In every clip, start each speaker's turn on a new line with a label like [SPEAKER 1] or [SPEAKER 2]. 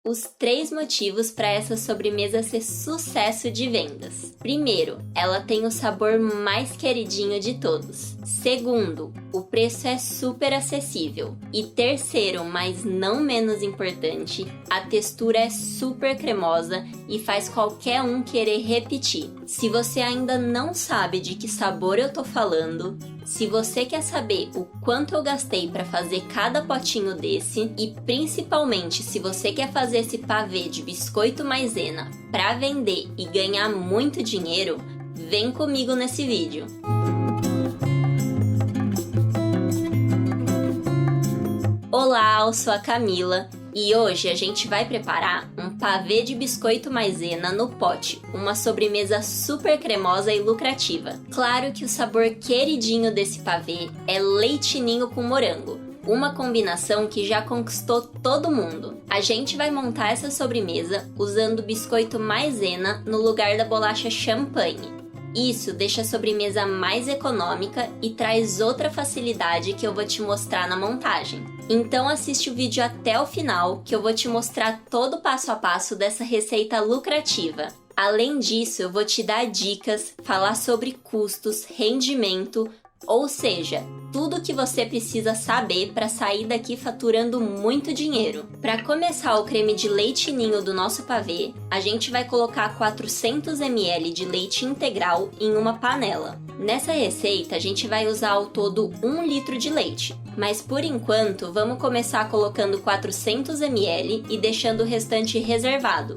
[SPEAKER 1] os 3 motivos para essa sobremesa ser sucesso de vendas. Primeiro, ela tem o sabor mais queridinho de todos. Segundo, o preço é super acessível. E terceiro, mas não menos importante, a textura é super cremosa e faz qualquer um querer repetir. Se você ainda não sabe de que sabor eu tô falando, se você quer saber o quanto eu gastei para fazer cada potinho desse e principalmente se você quer fazer esse pavê de biscoito maisena para vender e ganhar muito dinheiro, vem comigo nesse vídeo. Olá, eu sou a Camila e hoje a gente vai preparar um pavê de biscoito maisena no pote, uma sobremesa super cremosa e lucrativa. Claro que o sabor queridinho desse pavê é leite ninho com morango, uma combinação que já conquistou todo mundo. A gente vai montar essa sobremesa usando o biscoito maisena no lugar da bolacha champanhe. Isso deixa a sobremesa mais econômica e traz outra facilidade que eu vou te mostrar na montagem. Então assiste o vídeo até o final que eu vou te mostrar todo o passo a passo dessa receita lucrativa. Além disso, eu vou te dar dicas, falar sobre custos, rendimento, ou seja, tudo o que você precisa saber para sair daqui faturando muito dinheiro. Para começar o creme de leite ninho do nosso pavê, a gente vai colocar 400 ml de leite integral em uma panela. Nessa receita, a gente vai usar ao todo 1 litro de leite, mas por enquanto vamos começar colocando 400 ml e deixando o restante reservado.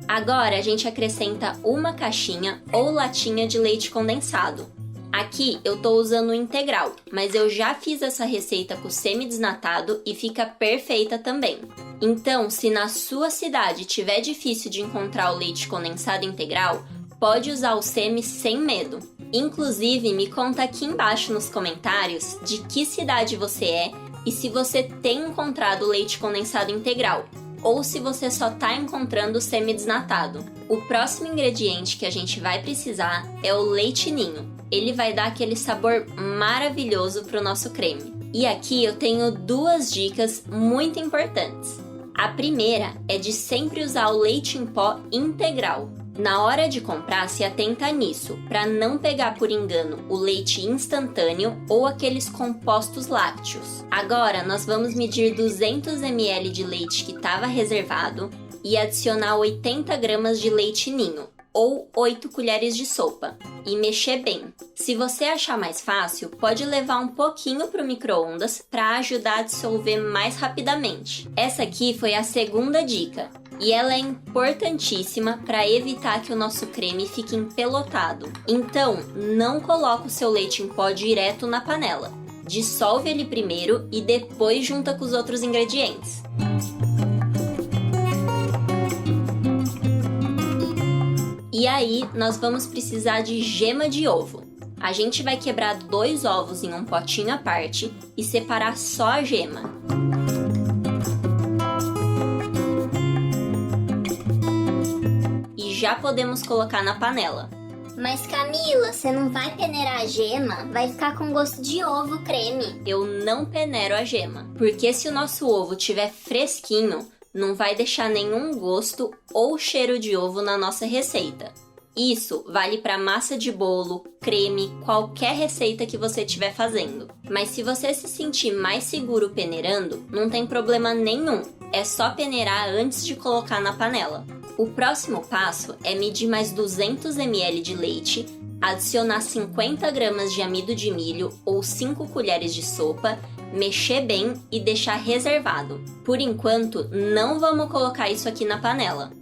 [SPEAKER 1] Agora a gente acrescenta uma caixinha ou latinha de leite condensado. Aqui eu tô usando o integral, mas eu já fiz essa receita com semi-desnatado e fica perfeita também. Então, se na sua cidade tiver difícil de encontrar o leite condensado integral, pode usar o semi sem medo. Inclusive, me conta aqui embaixo nos comentários de que cidade você é e se você tem encontrado o leite condensado integral, ou se você só está encontrando o semi-desnatado. O próximo ingrediente que a gente vai precisar é o leite ninho. Ele vai dar aquele sabor maravilhoso para o nosso creme. E aqui eu tenho 2 dicas muito importantes. A primeira é de sempre usar o leite em pó integral. Na hora de comprar, se atenta nisso, para não pegar por engano o leite instantâneo ou aqueles compostos lácteos. Agora, nós vamos medir 200 ml de leite que estava reservado e adicionar 80 gramas de leite ninho, ou 8 colheres de sopa, e mexer bem. Se você achar mais fácil, pode levar um pouquinho para o micro-ondas para ajudar a dissolver mais rapidamente. Essa aqui foi a segunda dica. E ela é importantíssima para evitar que o nosso creme fique empelotado. Então, não coloque o seu leite em pó direto na panela. Dissolve ele primeiro e depois junta com os outros ingredientes. E aí, nós vamos precisar de gema de ovo. A gente vai quebrar 2 ovos em um potinho à parte e separar só a gema. Já podemos colocar na panela.
[SPEAKER 2] Mas Camila, você não vai peneirar a gema? Vai ficar com gosto de ovo creme.
[SPEAKER 1] Eu não peneiro a gema, porque se o nosso ovo estiver fresquinho, não vai deixar nenhum gosto ou cheiro de ovo na nossa receita. Isso vale para massa de bolo, creme, qualquer receita que você estiver fazendo. Mas se você se sentir mais seguro peneirando, não tem problema nenhum. É só peneirar antes de colocar na panela. O próximo passo é medir mais 200 ml de leite, adicionar 50 gramas de amido de milho ou 5 colheres de sopa, mexer bem e deixar reservado. Por enquanto, não vamos colocar isso aqui na panela.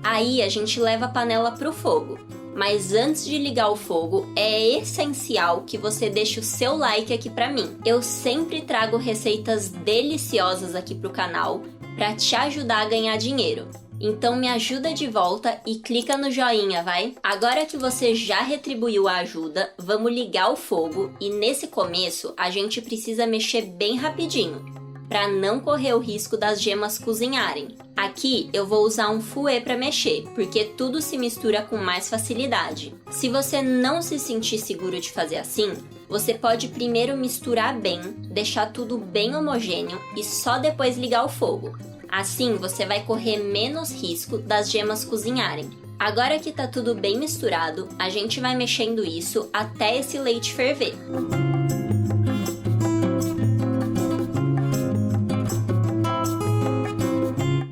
[SPEAKER 1] Aí a gente leva a panela para o fogo. Mas antes de ligar o fogo, é essencial que você deixe o seu like aqui pra mim. Eu sempre trago receitas deliciosas aqui pro canal para te ajudar a ganhar dinheiro. Então me ajuda de volta e clica no joinha, vai? Agora que você já retribuiu a ajuda, vamos ligar o fogo e nesse começo a gente precisa mexer bem rapidinho. para não correr o risco das gemas cozinharem. Aqui eu vou usar um fouet para mexer, porque tudo se mistura com mais facilidade. Se você não se sentir seguro de fazer assim, você pode primeiro misturar bem, deixar tudo bem homogêneo e só depois ligar o fogo. Assim você vai correr menos risco das gemas cozinharem. Agora que tá tudo bem misturado, a gente vai mexendo isso até esse leite ferver.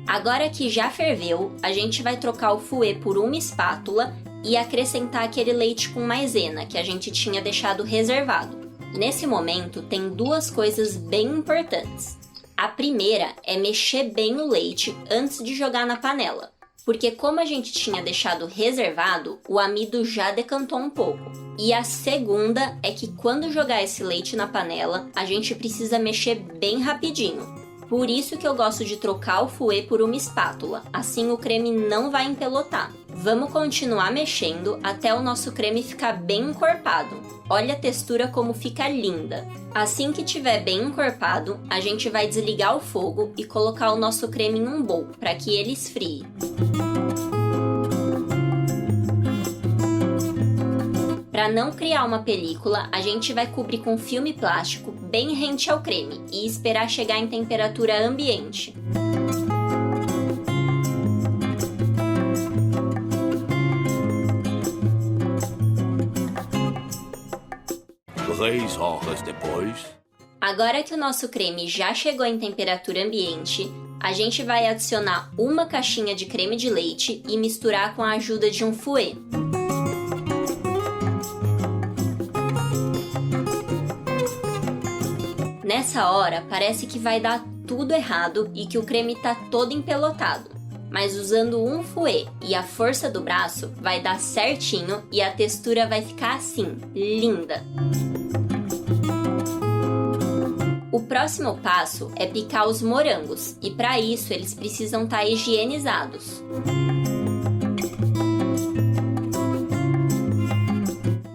[SPEAKER 1] Agora que já ferveu, a gente vai trocar o fouet por uma espátula e acrescentar aquele leite com maisena que a gente tinha deixado reservado. Nesse momento, tem duas coisas bem importantes. A primeira é mexer bem o leite antes de jogar na panela, porque como a gente tinha deixado reservado, o amido já decantou um pouco. E a segunda é que quando jogar esse leite na panela, a gente precisa mexer bem rapidinho. Por isso que eu gosto de trocar o fouet por uma espátula, assim o creme não vai empelotar. Vamos continuar mexendo até o nosso creme ficar bem encorpado. Olha a textura como fica linda. Assim que tiver bem encorpado, a gente vai desligar o fogo e colocar o nosso creme em um bowl para que ele esfrie. Para não criar uma película, a gente vai cobrir com filme plástico bem rente ao creme e esperar chegar em temperatura ambiente.
[SPEAKER 3] Três horas depois.
[SPEAKER 1] Agora que o nosso creme já chegou em temperatura ambiente, a gente vai adicionar uma caixinha de creme de leite e misturar com a ajuda de um fouet. Nessa hora, parece que vai dar tudo errado e que o creme tá todo empelotado. Mas usando um fouet e a força do braço, vai dar certinho e a textura vai ficar assim, linda! O próximo passo é picar os morangos e para isso eles precisam estar higienizados.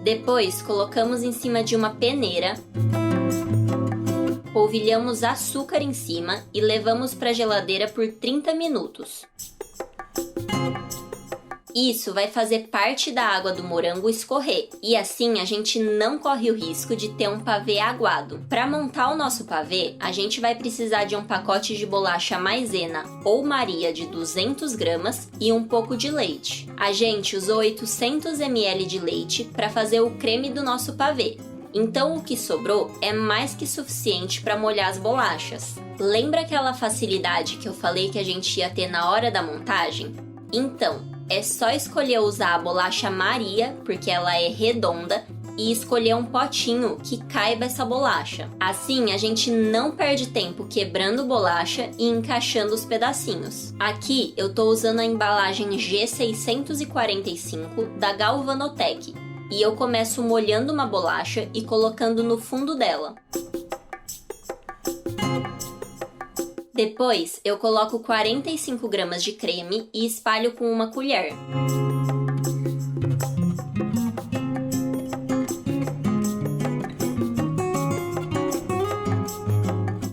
[SPEAKER 1] Depois colocamos em cima de uma peneira, polvilhamos açúcar em cima e levamos para a geladeira por 30 minutos. Isso vai fazer parte da água do morango escorrer e assim a gente não corre o risco de ter um pavê aguado. Para montar o nosso pavê, a gente vai precisar de um pacote de bolacha maisena ou Maria de 200 gramas e um pouco de leite. A gente usou 800 ml de leite para fazer o creme do nosso pavê. Então o que sobrou é mais que suficiente para molhar as bolachas. Lembra aquela facilidade que eu falei que a gente ia ter na hora da montagem? Então, é só escolher usar a bolacha Maria, porque ela é redonda, e escolher um potinho que caiba essa bolacha. Assim, a gente não perde tempo quebrando bolacha e encaixando os pedacinhos. Aqui, eu tô usando a embalagem G645 da Galvanotech. E eu começo molhando uma bolacha e colocando no fundo dela. Depois, eu coloco 45 gramas de creme e espalho com uma colher.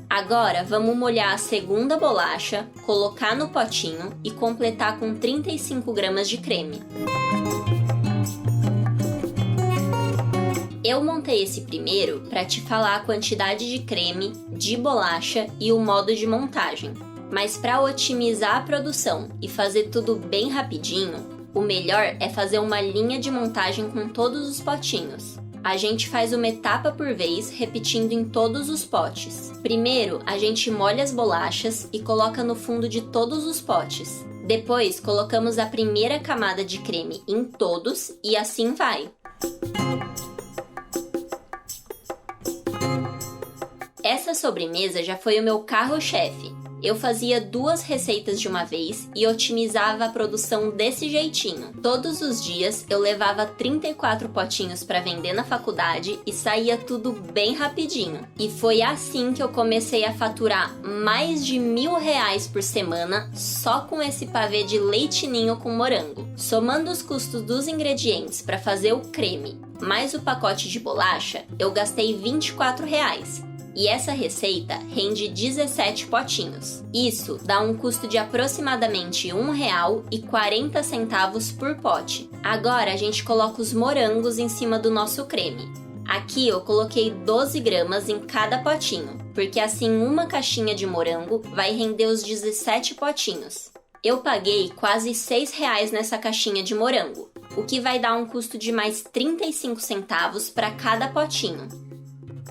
[SPEAKER 1] Agora, vamos molhar a segunda bolacha, colocar no potinho e completar com 35 gramas de creme. Eu montei esse primeiro para te falar a quantidade de creme, de bolacha e o modo de montagem. Mas para otimizar a produção e fazer tudo bem rapidinho, o melhor é fazer uma linha de montagem com todos os potinhos. A gente faz uma etapa por vez, repetindo em todos os potes. Primeiro, a gente molha as bolachas e coloca no fundo de todos os potes. Depois, colocamos a primeira camada de creme em todos e assim vai. Essa sobremesa já foi o meu carro-chefe. Eu fazia 2 receitas de uma vez e otimizava a produção desse jeitinho. Todos os dias eu levava 34 potinhos para vender na faculdade e saía tudo bem rapidinho. E foi assim que eu comecei a faturar mais de R$1.000 por semana só com esse pavê de leite ninho com morango. Somando os custos dos ingredientes para fazer o creme mais o pacote de bolacha, eu gastei R$24. e essa receita rende 17 potinhos. Isso dá um custo de aproximadamente R$ 1,40 por pote. Agora a gente coloca os morangos em cima do nosso creme. Aqui eu coloquei 12 gramas em cada potinho, porque assim uma caixinha de morango vai render os 17 potinhos. Eu paguei quase R$ 6 nessa caixinha de morango, o que vai dar um custo de mais 35 centavos para cada potinho.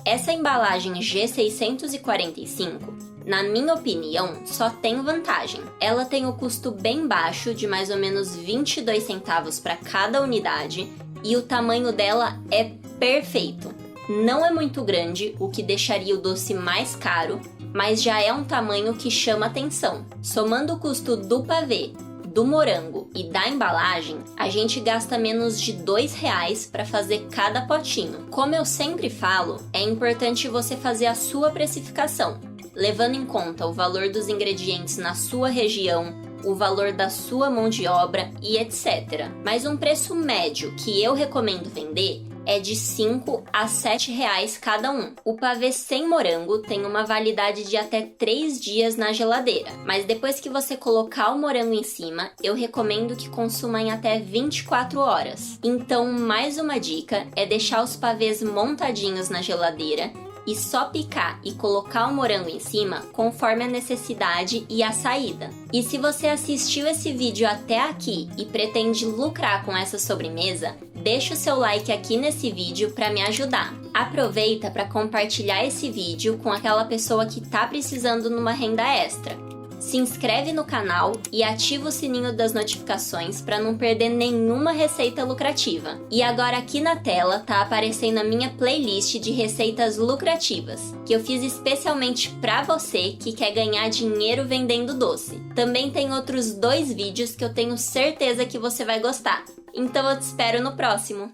[SPEAKER 1] Essa embalagem G645, na minha opinião, só tem vantagem. Ela tem o custo bem baixo de mais ou menos 22 centavos para cada unidade e o tamanho dela é perfeito. Não é muito grande, o que deixaria o doce mais caro, mas já é um tamanho que chama atenção. Somando o custo do pavê, do morango e da embalagem, a gente gasta menos de R$ 2 para fazer cada potinho. Como eu sempre falo, é importante você fazer a sua precificação, levando em conta o valor dos ingredientes na sua região, o valor da sua mão de obra e etc. Mas um preço médio que eu recomendo vender é de R$ 5 a R$ 7 cada um. O pavê sem morango tem uma validade de até 3 dias na geladeira, mas depois que você colocar o morango em cima, eu recomendo que consuma em até 24 horas. Então, mais uma dica é deixar os pavês montadinhos na geladeira e só picar e colocar o morango em cima conforme a necessidade e a saída. E se você assistiu esse vídeo até aqui e pretende lucrar com essa sobremesa, deixa o seu like aqui nesse vídeo para me ajudar. Aproveita para compartilhar esse vídeo com aquela pessoa que está precisando numa renda extra. Se inscreve no canal e ativa o sininho das notificações para não perder nenhuma receita lucrativa. E agora aqui na tela tá aparecendo a minha playlist de receitas lucrativas, que eu fiz especialmente para você que quer ganhar dinheiro vendendo doce. Também tem outros 2 vídeos que eu tenho certeza que você vai gostar. Então eu te espero no próximo!